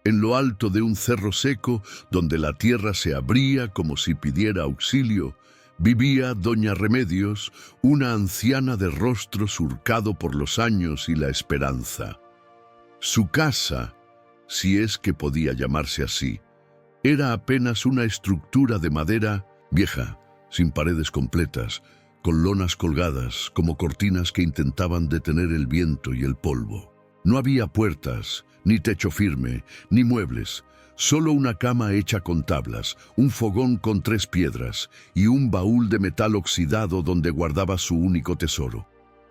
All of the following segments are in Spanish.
en lo alto de un cerro seco, donde la tierra se abría como si pidiera auxilio, vivía doña Remedios, una anciana de rostro surcado por los años y la esperanza. Su casa, si es que podía llamarse así, era apenas una estructura de madera vieja, sin paredes completas, con lonas colgadas como cortinas que intentaban detener el viento y el polvo. No había puertas, ni techo firme, ni muebles, solo una cama hecha con tablas, un fogón con 3 piedras y un baúl de metal oxidado donde guardaba su único tesoro: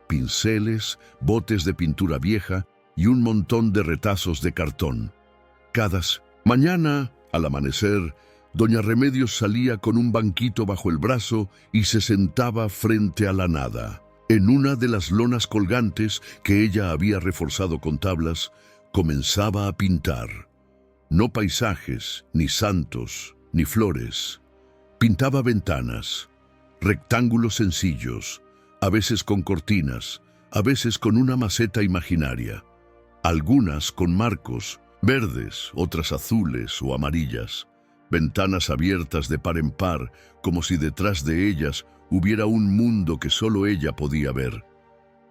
pinceles, botes de pintura vieja y un montón de retazos de cartón. Cada mañana, al amanecer, doña Remedios salía con un banquito bajo el brazo y se sentaba frente a la nada. En una de las lonas colgantes que ella había reforzado con tablas, comenzaba a pintar. No paisajes, ni santos, ni flores. Pintaba ventanas, rectángulos sencillos, a veces con cortinas, a veces con una maceta imaginaria, algunas con marcos, verdes, otras azules o amarillas, ventanas abiertas de par en par, como si detrás de ellas hubiera un mundo que solo ella podía ver.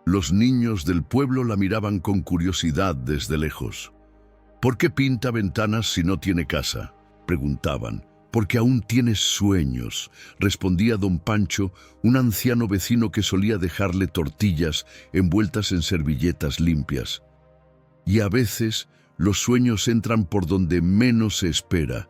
Los niños del pueblo la miraban con curiosidad desde lejos. ¿Por qué pinta ventanas si no tiene casa?, preguntaban. «Porque aún tienes sueños», respondía don Pancho, un anciano vecino que solía dejarle tortillas envueltas en servilletas limpias. «Y a veces los sueños entran por donde menos se espera».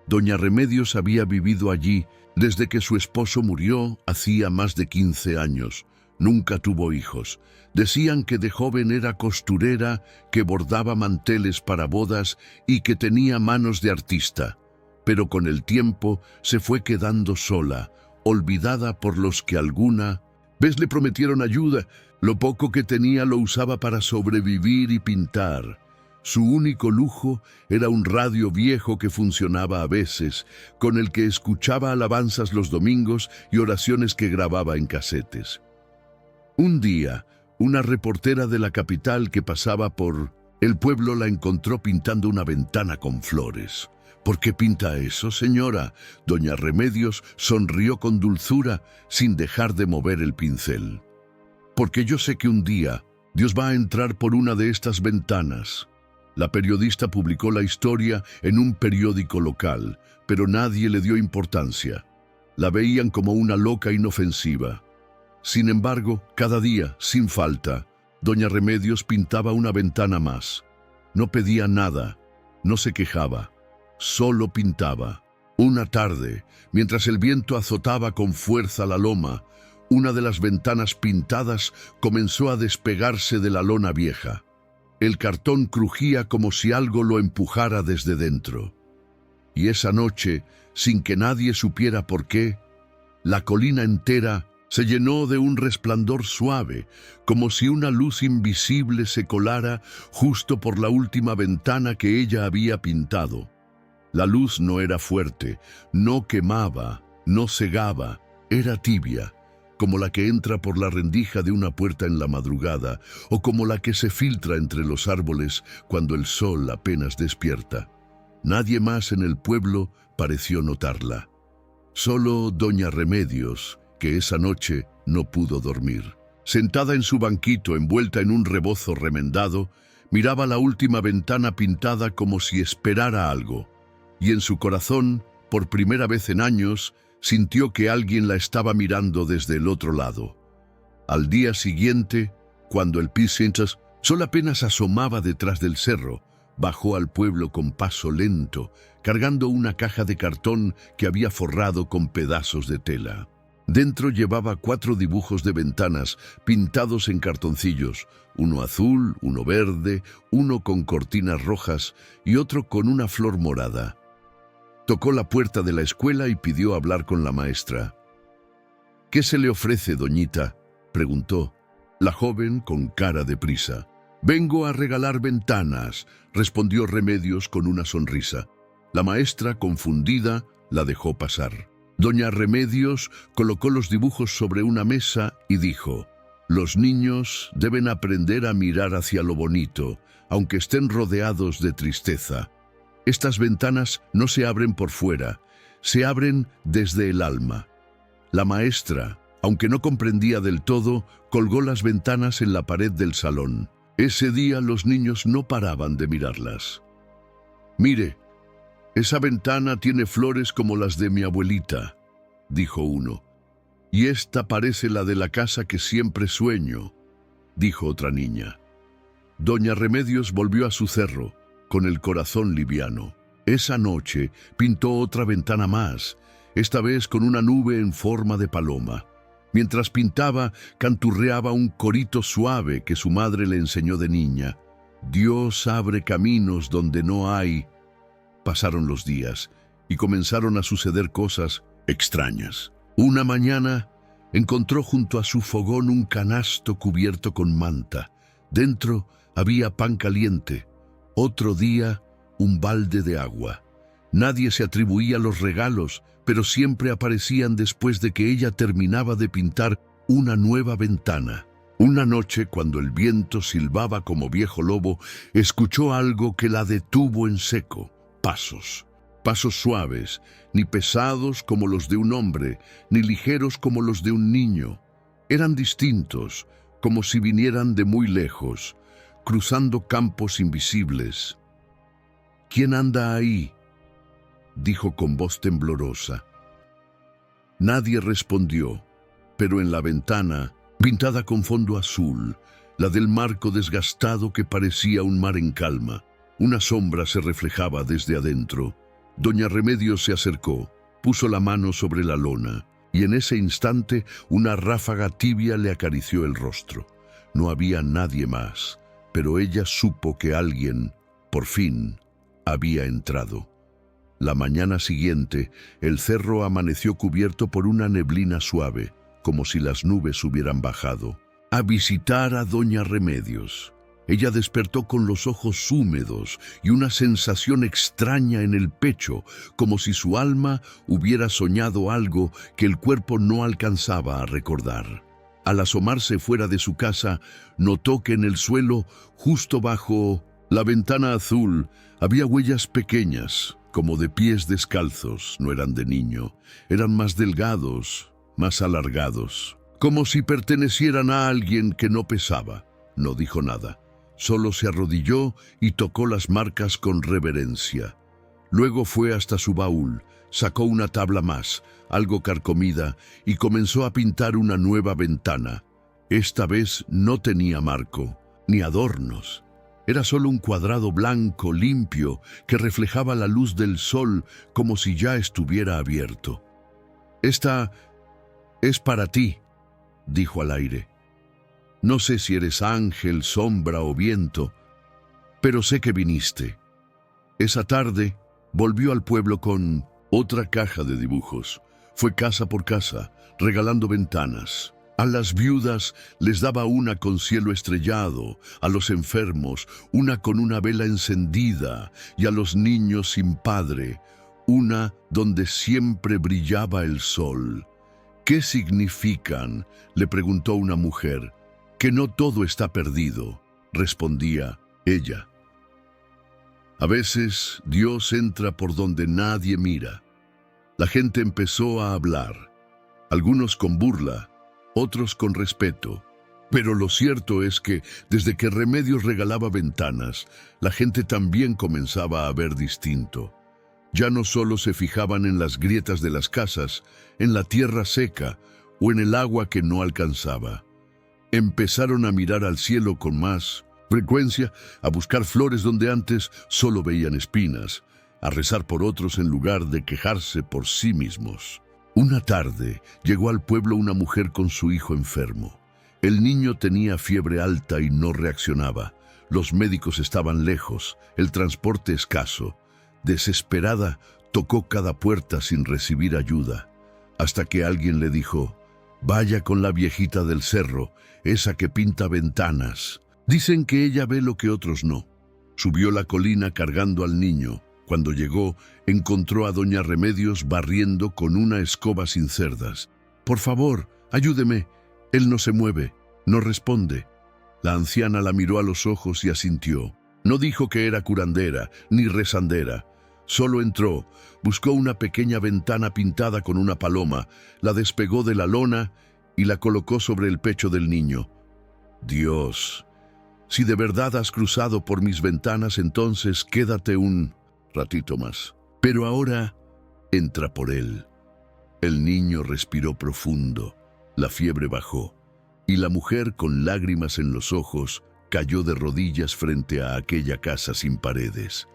Doña Remedios había vivido allí desde que su esposo murió hacía más de 15 años. Nunca tuvo hijos. Decían que de joven era costurera, que bordaba manteles para bodas y que tenía manos de artista. Pero con el tiempo se fue quedando sola, olvidada por los que alguna vez le prometieron ayuda. Lo poco que tenía lo usaba para sobrevivir y pintar. Su único lujo era un radio viejo que funcionaba a veces, con el que escuchaba alabanzas los domingos y oraciones que grababa en casetes. Un día, una reportera de la capital que pasaba por el pueblo la encontró pintando una ventana con flores. «¿Por qué pinta eso, señora?». Doña Remedios sonrió con dulzura, sin dejar de mover el pincel. «Porque yo sé que un día Dios va a entrar por una de estas ventanas». La periodista publicó la historia en un periódico local, pero nadie le dio importancia. La veían como una loca inofensiva. Sin embargo, cada día, sin falta, doña Remedios pintaba una ventana más. No pedía nada, no se quejaba, solo pintaba. Una tarde, mientras el viento azotaba con fuerza la loma, una de las ventanas pintadas comenzó a despegarse de la lona vieja. El cartón crujía como si algo lo empujara desde dentro. Y esa noche, sin que nadie supiera por qué, la colina entera se llenó de un resplandor suave, como si una luz invisible se colara justo por la última ventana que ella había pintado. La luz no era fuerte, no quemaba, no cegaba, era tibia, como la que entra por la rendija de una puerta en la madrugada, o como la que se filtra entre los árboles cuando el sol apenas despierta. Nadie más en el pueblo pareció notarla. Solo doña Remedios, que esa noche no pudo dormir. Sentada en su banquito, envuelta en un rebozo remendado, miraba la última ventana pintada como si esperara algo. Y en su corazón, por primera vez en años, sintió que alguien la estaba mirando desde el otro lado. Al día siguiente, cuando el Picintas solo apenas asomaba detrás del cerro, bajó al pueblo con paso lento, cargando una caja de cartón que había forrado con pedazos de tela. Dentro llevaba 4 dibujos de ventanas pintados en cartoncillos, uno azul, uno verde, uno con cortinas rojas y otro con una flor morada. Tocó la puerta de la escuela y pidió hablar con la maestra. «¿Qué se le ofrece, doñita?», preguntó. La joven, con cara de prisa. «Vengo a regalar ventanas», respondió Remedios con una sonrisa. La maestra, confundida, la dejó pasar. Doña Remedios colocó los dibujos sobre una mesa y dijo: «Los niños deben aprender a mirar hacia lo bonito, aunque estén rodeados de tristeza. Estas ventanas no se abren por fuera, se abren desde el alma. La maestra, aunque no comprendía del todo, colgó las ventanas en la pared del salón. Ese día los niños no paraban de mirarlas. «Mire, esa ventana tiene flores como las de mi abuelita», dijo uno. «Y esta parece la de la casa que siempre sueño», dijo otra niña. Doña Remedios volvió a su cerro, con el corazón liviano. Esa noche pintó otra ventana más, esta vez con una nube en forma de paloma. Mientras pintaba, canturreaba un corito suave que su madre le enseñó de niña. «Dios abre caminos donde no hay». Pasaron los días y comenzaron a suceder cosas extrañas. Una mañana encontró junto a su fogón un canasto cubierto con manta. Dentro había pan caliente. Otro día, un balde de agua. Nadie se atribuía los regalos, pero siempre aparecían después de que ella terminaba de pintar una nueva ventana. Una noche, cuando el viento silbaba como viejo lobo, escuchó algo que la detuvo en seco. Pasos. Pasos suaves, ni pesados como los de un hombre, ni ligeros como los de un niño. Eran distintos, como si vinieran de muy lejos, cruzando campos invisibles. «¿Quién anda ahí?», dijo con voz temblorosa. Nadie respondió, pero en la ventana, pintada con fondo azul, la del marco desgastado que parecía un mar en calma, una sombra se reflejaba desde adentro. Doña Remedios se acercó, puso la mano sobre la lona, y en ese instante una ráfaga tibia le acarició el rostro. No había nadie más, pero ella supo que alguien, por fin, había entrado. La mañana siguiente, el cerro amaneció cubierto por una neblina suave, como si las nubes hubieran bajado. A visitar a Doña Remedios. Ella despertó con los ojos húmedos y una sensación extraña en el pecho, como si su alma hubiera soñado algo que el cuerpo no alcanzaba a recordar. Al asomarse fuera de su casa, notó que en el suelo, justo bajo la ventana azul, había huellas pequeñas, como de pies descalzos. No eran de niño, eran más delgados, más alargados, como si pertenecieran a alguien que no pesaba. No dijo nada. Solo se arrodilló y tocó las marcas con reverencia. Luego fue hasta su baúl, sacó una tabla más, algo carcomida, y comenzó a pintar una nueva ventana. Esta vez no tenía marco, ni adornos. Era solo un cuadrado blanco, limpio, que reflejaba la luz del sol como si ya estuviera abierto. «Esta es para ti», dijo al aire. «No sé si eres ángel, sombra o viento, pero sé que viniste». Esa tarde volvió al pueblo con otra caja de dibujos. Fue casa por casa, regalando ventanas. A las viudas les daba una con cielo estrellado, a los enfermos una con una vela encendida y a los niños sin padre una donde siempre brillaba el sol. «¿Qué significan?», le preguntó una mujer. «Que no todo está perdido», respondía ella. «A veces Dios entra por donde nadie mira». La gente empezó a hablar, algunos con burla, otros con respeto. Pero lo cierto es que, desde que Remedios regalaba ventanas, la gente también comenzaba a ver distinto. Ya no solo se fijaban en las grietas de las casas, en la tierra seca o en el agua que no alcanzaba. Empezaron a mirar al cielo con más frecuencia, a buscar flores donde antes solo veían espinas, a rezar por otros en lugar de quejarse por sí mismos. Una tarde llegó al pueblo una mujer con su hijo enfermo. El niño tenía fiebre alta y no reaccionaba. Los médicos estaban lejos, el transporte escaso. Desesperada, tocó cada puerta sin recibir ayuda, hasta que alguien le dijo: «Vaya con la viejita del cerro, esa que pinta ventanas. Dicen que ella ve lo que otros no». Subió la colina cargando al niño. Cuando llegó, encontró a Doña Remedios barriendo con una escoba sin cerdas. «Por favor, ayúdeme. Él no se mueve, no responde». La anciana la miró a los ojos y asintió. No dijo que era curandera ni rezandera, Solo entró, buscó una pequeña ventana pintada con una paloma, la despegó de la lona y la colocó sobre el pecho del niño. Dios, si de verdad has cruzado por mis ventanas, entonces quédate un ratito más. Pero ahora entra por él. El niño respiró profundo, la fiebre bajó, y la mujer, con lágrimas en los ojos, cayó de rodillas frente a aquella casa sin paredes.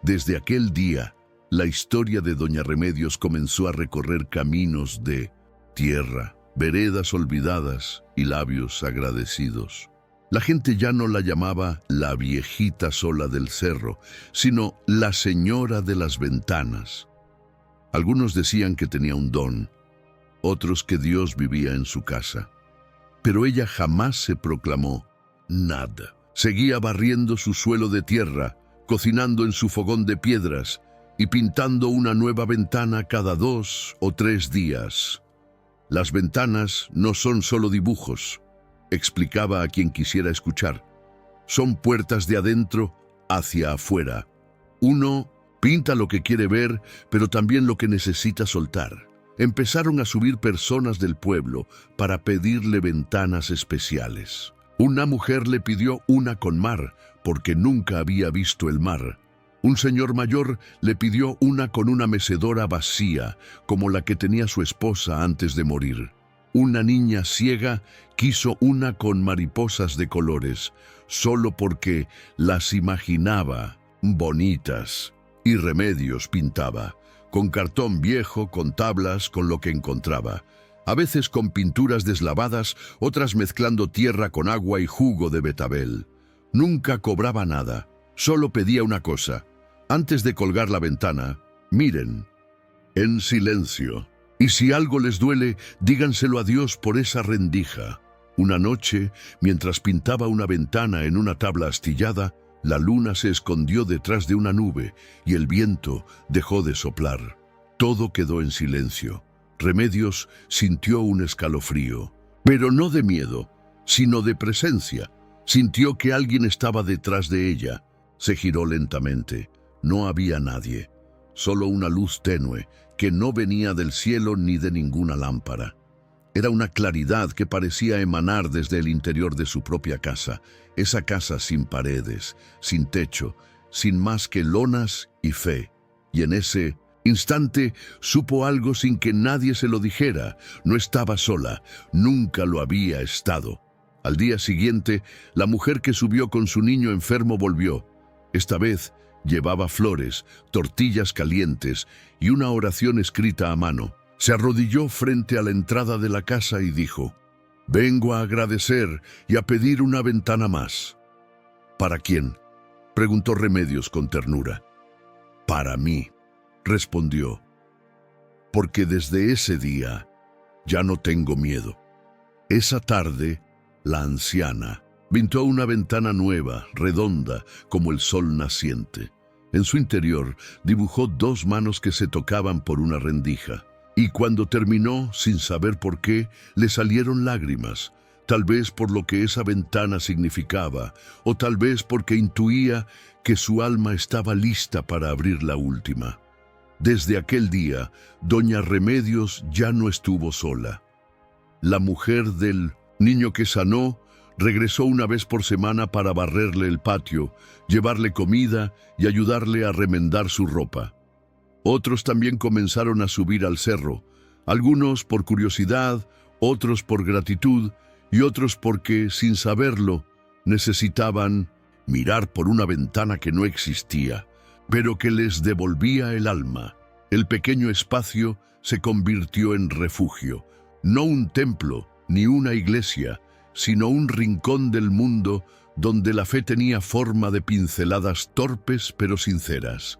Desde aquel día, la historia de Doña Remedios comenzó a recorrer caminos de tierra, veredas olvidadas y labios agradecidos. La gente ya no la llamaba la viejita sola del cerro, sino la señora de las ventanas. Algunos decían que tenía un don, otros que Dios vivía en su casa. Pero ella jamás se proclamó nada. Seguía barriendo su suelo de tierra, cocinando en su fogón de piedras y pintando una nueva ventana cada 2 o 3 días. Las ventanas no son solo dibujos, explicaba a quien quisiera escuchar. Son puertas de adentro hacia afuera. Uno pinta lo que quiere ver, pero también lo que necesita soltar. Empezaron a subir personas del pueblo para pedirle ventanas especiales. Una mujer le pidió una con mar, porque nunca había visto el mar. Un señor mayor le pidió una con una mecedora vacía, como la que tenía su esposa antes de morir. Una niña ciega quiso una con mariposas de colores, solo porque las imaginaba bonitas. Y Remedios pintaba, con cartón viejo, con tablas, con lo que encontraba. A veces con pinturas deslavadas, otras mezclando tierra con agua y jugo de betabel. Nunca cobraba nada, solo pedía una cosa. Antes de colgar la ventana, miren, en silencio. Y si algo les duele, díganselo a Dios por esa rendija. Una noche, mientras pintaba una ventana en una tabla astillada, la luna se escondió detrás de una nube y el viento dejó de soplar. Todo quedó en silencio. Remedios sintió un escalofrío, pero no de miedo, sino de presencia. Sintió que alguien estaba detrás de ella. Se giró lentamente. No había nadie, solo una luz tenue que no venía del cielo ni de ninguna lámpara. Era una claridad que parecía emanar desde el interior de su propia casa, esa casa sin paredes, sin techo, sin más que lonas y fe. Y en ese instante supo algo sin que nadie se lo dijera. No estaba sola, nunca lo había estado. Al día siguiente, la mujer que subió con su niño enfermo volvió. Esta vez llevaba flores, tortillas calientes y una oración escrita a mano. Se arrodilló frente a la entrada de la casa y dijo: «Vengo a agradecer y a pedir una ventana más». «¿Para quién?», preguntó Remedios con ternura. «Para mí», respondió, «porque desde ese día ya no tengo miedo». Esa tarde, la anciana pintó una ventana nueva, redonda, como el sol naciente. En su interior dibujó 2 manos que se tocaban por una rendija. Y cuando terminó, sin saber por qué, le salieron lágrimas, tal vez por lo que esa ventana significaba, o tal vez porque intuía que su alma estaba lista para abrir la última. Desde aquel día, Doña Remedios ya no estuvo sola. La mujer del niño que sanó regresó una vez por semana para barrerle el patio, llevarle comida y ayudarle a remendar su ropa. Otros también comenzaron a subir al cerro, algunos por curiosidad, otros por gratitud y otros porque, sin saberlo, necesitaban mirar por una ventana que no existía, pero que les devolvía el alma. El pequeño espacio se convirtió en refugio, no un templo ni una iglesia, sino un rincón del mundo donde la fe tenía forma de pinceladas torpes pero sinceras.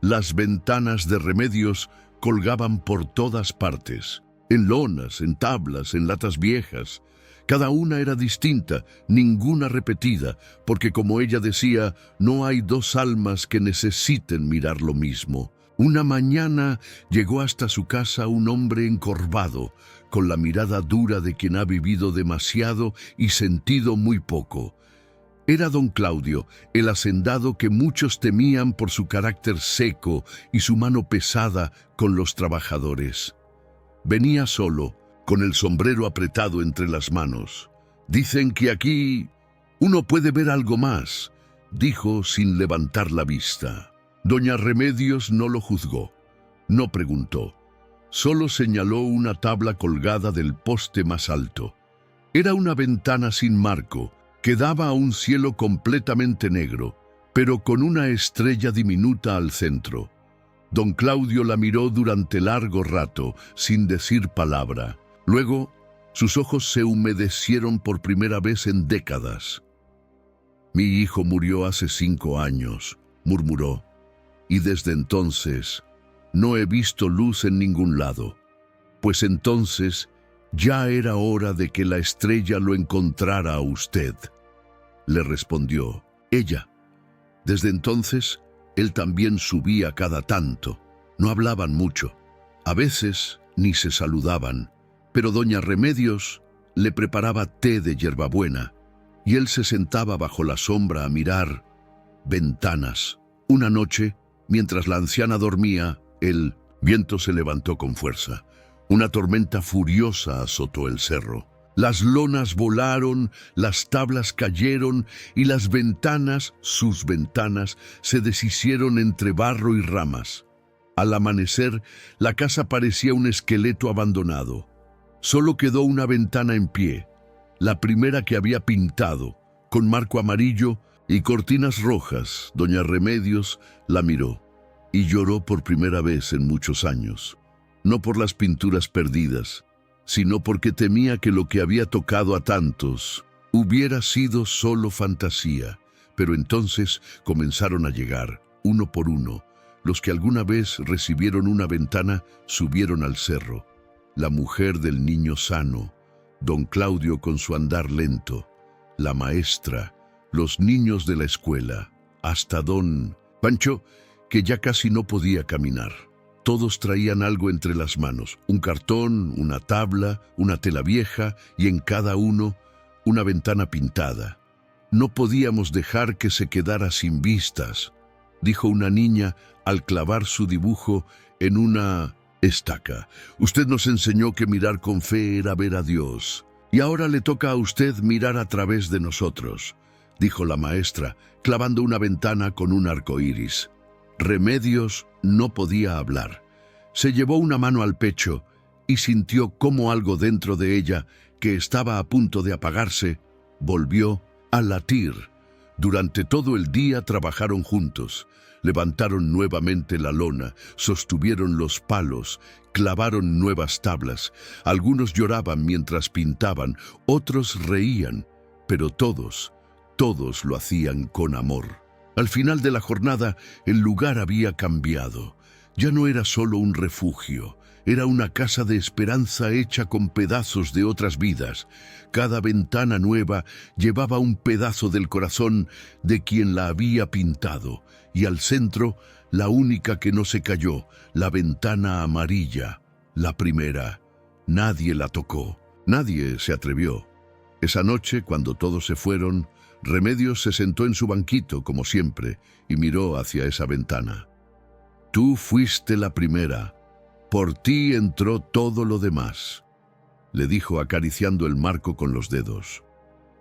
Las ventanas de Remedios colgaban por todas partes, en lonas, en tablas, en latas viejas. Cada una era distinta, ninguna repetida, porque como ella decía, no hay 2 almas que necesiten mirar lo mismo. Una mañana llegó hasta su casa un hombre encorvado, con la mirada dura de quien ha vivido demasiado y sentido muy poco. Era don Claudio, el hacendado que muchos temían por su carácter seco y su mano pesada con los trabajadores. Venía solo, con el sombrero apretado entre las manos. «Dicen que aquí uno puede ver algo más», dijo sin levantar la vista. Doña Remedios no lo juzgó, no preguntó. Solo señaló una tabla colgada del poste más alto. Era una ventana sin marco, que daba a un cielo completamente negro, pero con una estrella diminuta al centro. Don Claudio la miró durante largo rato, sin decir palabra. Luego, sus ojos se humedecieron por primera vez en décadas. «Mi hijo murió hace 5 años», murmuró, «y desde entonces no he visto luz en ningún lado. Pues entonces ya era hora de que la estrella lo encontrara a usted», le respondió ella. Desde entonces, él también subía cada tanto. No hablaban mucho. A veces ni se saludaban, pero doña Remedios le preparaba té de hierbabuena y él se sentaba bajo la sombra a mirar ventanas. Una noche, mientras la anciana dormía, el viento se levantó con fuerza. Una tormenta furiosa azotó el cerro. Las lonas volaron, las tablas cayeron y las ventanas, sus ventanas, se deshicieron entre barro y ramas. Al amanecer, la casa parecía un esqueleto abandonado. Solo quedó una ventana en pie, la primera que había pintado, con marco amarillo y cortinas rojas. Doña Remedios la miró y lloró por primera vez en muchos años. No por las pinturas perdidas, sino porque temía que lo que había tocado a tantos hubiera sido solo fantasía. Pero entonces comenzaron a llegar, uno por uno. Los que alguna vez recibieron una ventana subieron al cerro. La mujer del niño sano, don Claudio con su andar lento, la maestra, los niños de la escuela, hasta don Pancho, que ya casi no podía caminar. Todos traían algo entre las manos, un cartón, una tabla, una tela vieja y en cada uno una ventana pintada. «No podíamos dejar que se quedara sin vistas», dijo una niña al clavar su dibujo en una estaca. «Usted nos enseñó que mirar con fe era ver a Dios, y ahora le toca a usted mirar a través de nosotros», dijo la maestra, clavando una ventana con un arco iris. Remedios no podía hablar. Se llevó una mano al pecho y sintió cómo algo dentro de ella, que estaba a punto de apagarse, volvió a latir. Durante todo el día trabajaron juntos. Levantaron nuevamente la lona, sostuvieron los palos, clavaron nuevas tablas. Algunos lloraban mientras pintaban, otros reían, pero todos lo hacían con amor. Al final de la jornada, el lugar había cambiado. Ya no era solo un refugio, era una casa de esperanza hecha con pedazos de otras vidas. Cada ventana nueva llevaba un pedazo del corazón de quien la había pintado, y al centro, la única que no se cayó, la ventana amarilla, la primera. Nadie la tocó, nadie se atrevió. Esa noche, cuando todos se fueron, Remedios se sentó en su banquito, como siempre, y miró hacia esa ventana. «Tú fuiste la primera. Por ti entró todo lo demás», le dijo acariciando el marco con los dedos.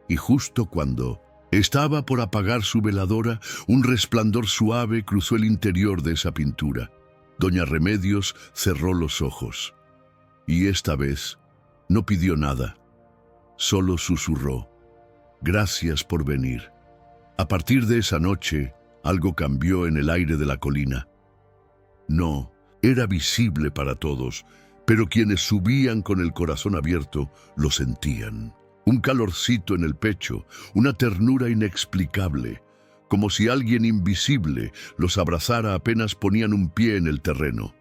Y justo cuando estaba por apagar su veladora, un resplandor suave cruzó el interior de esa pintura. Doña Remedios cerró los ojos. Y esta vez no pidió nada, solo susurró: «Gracias por venir». A partir de esa noche, algo cambió en el aire de la colina. No, era visible para todos, pero quienes subían con el corazón abierto lo sentían. Un calorcito en el pecho, una ternura inexplicable, como si alguien invisible los abrazara apenas ponían un pie en el terreno.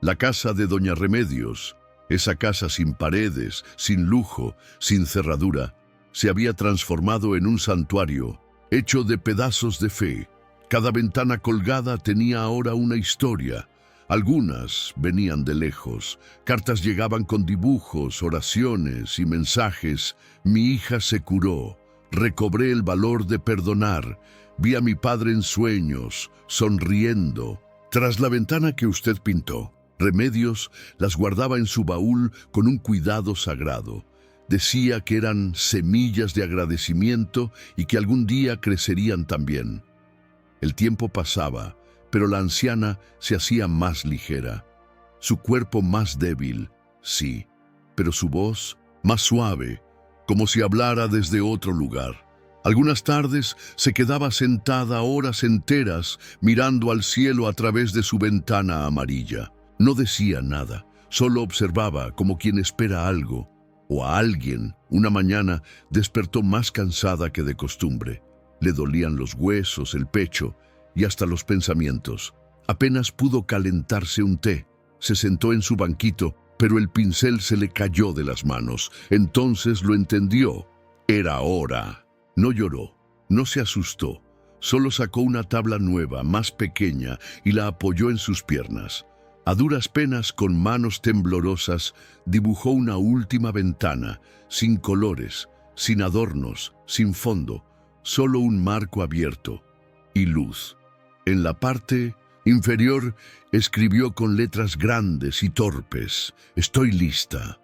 La casa de doña Remedios, esa casa sin paredes, sin lujo, sin cerradura, se había transformado en un santuario, hecho de pedazos de fe. Cada ventana colgada tenía ahora una historia. Algunas venían de lejos. Cartas llegaban con dibujos, oraciones y mensajes. «Mi hija se curó», recobré el valor de perdonar. Vi a mi padre en sueños, sonriendo. Tras la ventana que usted pintó, Remedios las guardaba en su baúl con un cuidado sagrado. Decía que eran semillas de agradecimiento y que algún día crecerían también. El tiempo pasaba, pero la anciana se hacía más ligera. Su cuerpo más débil, sí, pero su voz más suave, como si hablara desde otro lugar. Algunas tardes se quedaba sentada horas enteras mirando al cielo a través de su ventana amarilla. No decía nada, solo observaba como quien espera algo o a alguien. Una mañana despertó más cansada que de costumbre. Le dolían los huesos, el pecho y hasta los pensamientos. Apenas pudo calentarse un té. Se sentó en su banquito, pero el pincel se le cayó de las manos. Entonces lo entendió. Era hora. No lloró, no se asustó. Solo sacó una tabla nueva, más pequeña, y la apoyó en sus piernas. A duras penas, con manos temblorosas, dibujó una última ventana, sin colores, sin adornos, sin fondo, solo un marco abierto y luz. En la parte inferior escribió con letras grandes y torpes: «Estoy lista».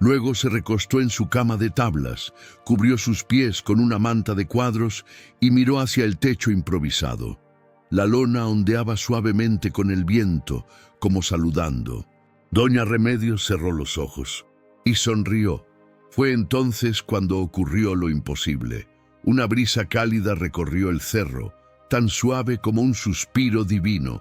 Luego se recostó en su cama de tablas, cubrió sus pies con una manta de cuadros y miró hacia el techo improvisado. La lona ondeaba suavemente con el viento, como saludando. Doña Remedios cerró los ojos y sonrió. Fue entonces cuando ocurrió lo imposible. Una brisa cálida recorrió el cerro, tan suave como un suspiro divino.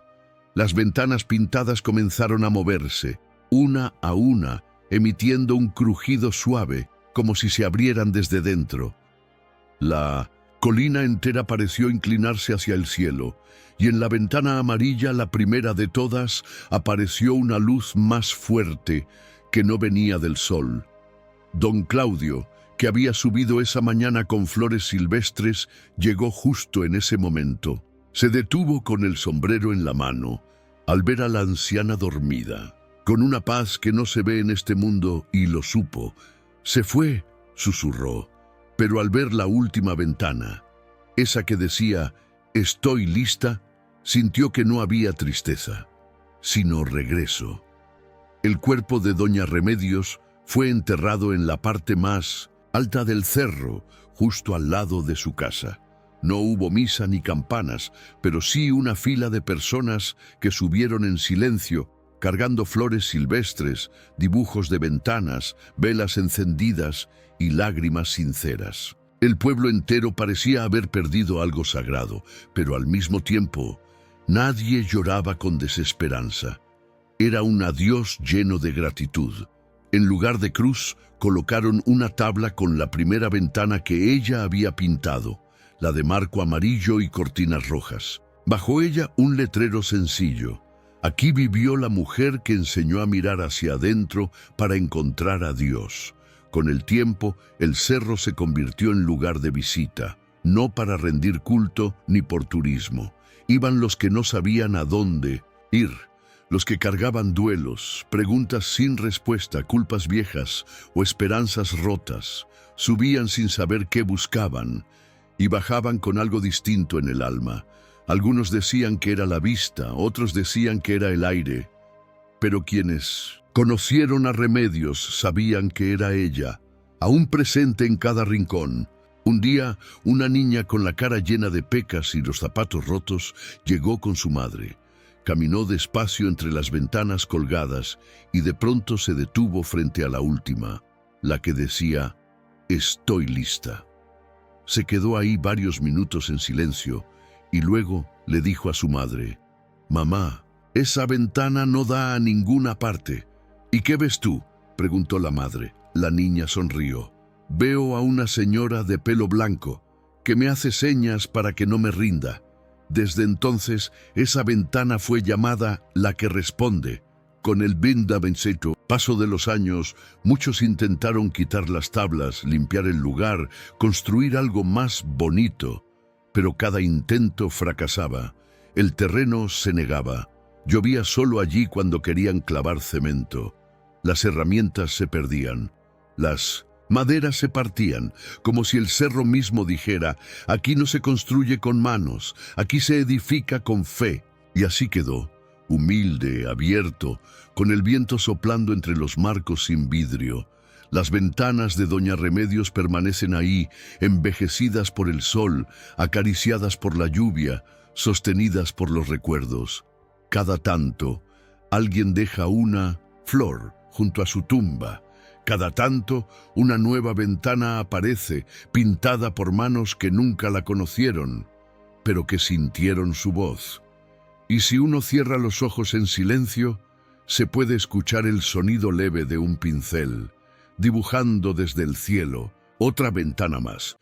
Las ventanas pintadas comenzaron a moverse, una a una, emitiendo un crujido suave, como si se abrieran desde dentro. La colina entera pareció inclinarse hacia el cielo, y en la ventana amarilla, la primera de todas, apareció una luz más fuerte que no venía del sol. Don Claudio, que había subido esa mañana con flores silvestres, llegó justo en ese momento. Se detuvo con el sombrero en la mano, al ver a la anciana dormida, con una paz que no se ve en este mundo, y lo supo. «Se fue», susurró, pero al ver la última ventana, esa que decía «Estoy lista», sintió que no había tristeza, sino regreso. El cuerpo de doña Remedios fue enterrado en la parte más alta del cerro, justo al lado de su casa. No hubo misa ni campanas, pero sí una fila de personas que subieron en silencio, cargando flores silvestres, dibujos de ventanas, velas encendidas y lágrimas sinceras. El pueblo entero parecía haber perdido algo sagrado, pero al mismo tiempo, nadie lloraba con desesperanza. Era un adiós lleno de gratitud. En lugar de cruz, colocaron una tabla con la primera ventana que ella había pintado, la de marco amarillo y cortinas rojas. Bajo ella un letrero sencillo: «Aquí vivió la mujer que enseñó a mirar hacia adentro para encontrar a Dios». Con el tiempo, el cerro se convirtió en lugar de visita, no para rendir culto ni por turismo. Iban los que no sabían a dónde ir, los que cargaban duelos, preguntas sin respuesta, culpas viejas o esperanzas rotas. Subían sin saber qué buscaban y bajaban con algo distinto en el alma. Algunos decían que era la vista, otros decían que era el aire, pero quienes conocieron a Remedios sabían que era ella, aún presente en cada rincón. Un día, una niña con la cara llena de pecas y los zapatos rotos llegó con su madre. Caminó despacio entre las ventanas colgadas y de pronto se detuvo frente a la última, la que decía «Estoy lista». Se quedó ahí varios minutos en silencio y luego le dijo a su madre: «Mamá, esa ventana no da a ninguna parte». «¿Y qué ves tú?», preguntó la madre. La niña sonrió. «Veo a una señora de pelo blanco que me hace señas para que no me rinda». Desde entonces, esa ventana fue llamada la que responde. Con el paso de los años, muchos intentaron quitar las tablas, limpiar el lugar, construir algo más bonito, pero cada intento fracasaba. El terreno se negaba. Llovía solo allí cuando querían clavar cemento. Las herramientas se perdían. Las Maderas se partían, como si el cerro mismo dijera: aquí no se construye con manos, aquí se edifica con fe. Y así quedó, humilde, abierto, con el viento soplando entre los marcos sin vidrio. Las ventanas de Doña Remedios permanecen ahí, envejecidas por el sol, acariciadas por la lluvia, sostenidas por los recuerdos. Cada tanto, alguien deja una flor junto a su tumba. Cada tanto, una nueva ventana aparece, pintada por manos que nunca la conocieron, pero que sintieron su voz. Y si uno cierra los ojos en silencio, se puede escuchar el sonido leve de un pincel, dibujando desde el cielo otra ventana más.